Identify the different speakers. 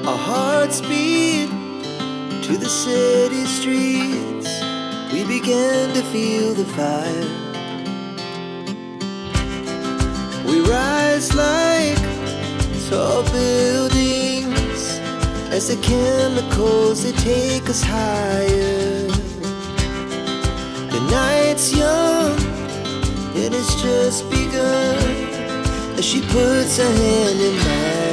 Speaker 1: Our hearts beat to the city streets. We began to feel the fire. We rise like tall buildings as the chemicals, they take us higher. The night's young, it has just begun as she puts her hand in mine.